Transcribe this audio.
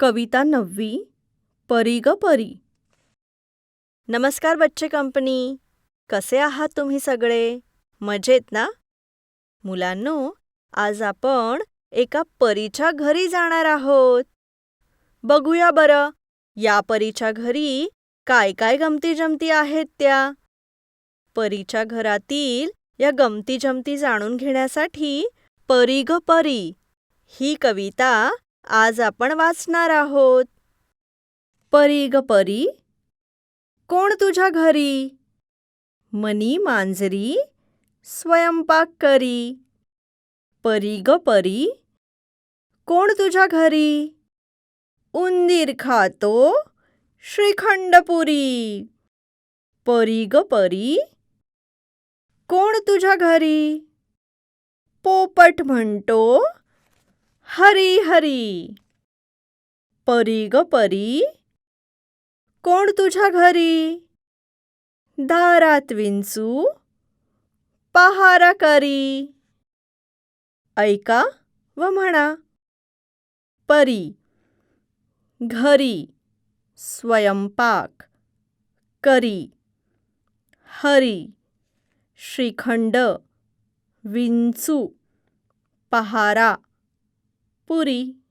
कविता 9वी परी ग परी. नमस्कार बच्चे कंपनी. कसे आहात तुम्ही सगळे? मजेत ना? मुलांनो, आज आपण एका परीच्या घरी जाणार आहोत. बघूया बरं, या परीच्या घरी काय काय गमती-जमती आहेत त्या. परीच्या घरातील या गमती-जमती जाणून घेण्यासाठी परी ग परी ही कविता आज आपण वाचणार आहोत. परी ग परी, कोण तुझ्या घरी? मनी मांजरी स्वयंपाक करी. परी ग परी, कोण तुझ्या घरी? उंदीर खातो श्रीखंड पुरी. परी ग परी, कोण तुझ्या घरी? पोपट म्हणतो हरी हरी. परी ग परी, कोण तुझ्या घरी? दारात विंचू पहारा करी. ऐका व म्हणा. परी घरी स्वयंपाक करी. हरी श्रीखंड विंचू पहारा पुरी.